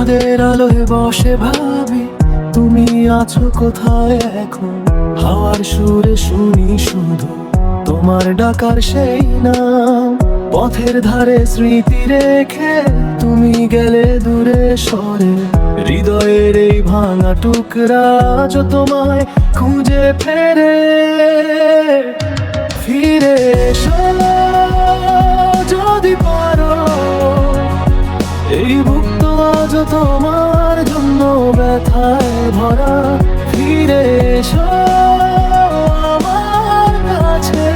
চাঁদের আলোয় বসে ভাবি তুমি আছো কোথায় এখন। হাওয়ার সুরে শুনি শুধু তোমার ডাকার সেই নাম। পথের ধারে স্মৃতি রেখে তুমি গেলে দূরে সরে। হৃদয়ের এই ভাঙা টুকরা আজও তোমায় খুঁজে ফেরে। ফিরে এসো যদি পারো, এই বুক তো আজও তোমার জন্য ব্যথায় ভরা। ফিরে এসো আমার কাছে,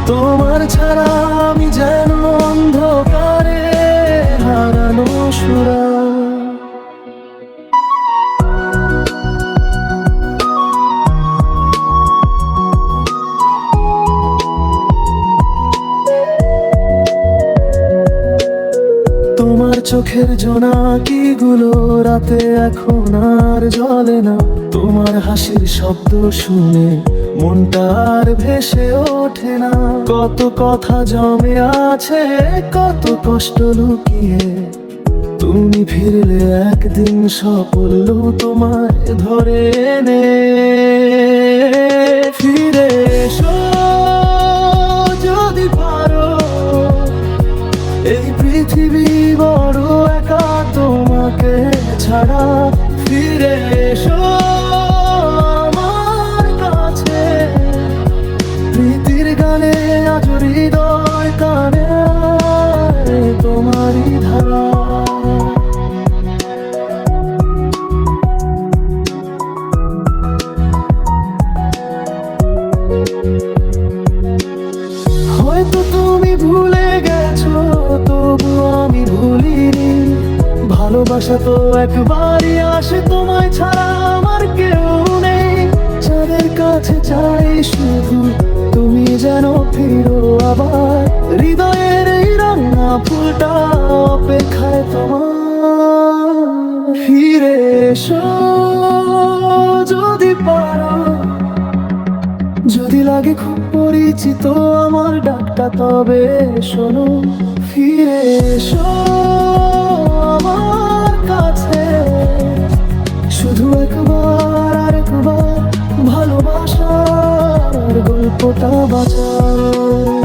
তোমার ছাড়া আমি যেন অন্ধকারে হারানো সুরা। তোমার চোখের জোনাকিগুলো রাতে এখন আর জ্বলে না। তোমার হাসির শব্দ শুনে মনটা আর ভেসে ওঠে না। কত কথা জমে আছে, কত কষ্ট লুকিয়ে। তুমি ফিরলে একদিন সাফল্য তোমায় ধরে এনে। ফিরে এসো যদি পারো, এই পৃথিবী বড় একা তোমাকে ছাড়া। ফিরে এসো আমার কাছে, প্রীতির গানে আজ হৃদয় কানে তোমারই ধারা। হয়তো তুমি ভুলে গেছো, তবু আমি ভুলিনি। ভালোবাসা তো একবারই আসে, তোমায় ছাড়া আমার কেউ নেই। চাঁদের কাছে চাই শুধু তুমি যেন ফিরো আবার। হৃদয়ের এই রাঙা ফুলটা অপেক্ষায় তোমার। ফিরে এসো যদি পারো, যদি লাগে খুব পরিচিত আমার ডাকটা তবে শোনো। ফিরে এসো আমার কাছে, শুধু একবার আর একবার ভালোবাসার গল্পটা বাঁচাও।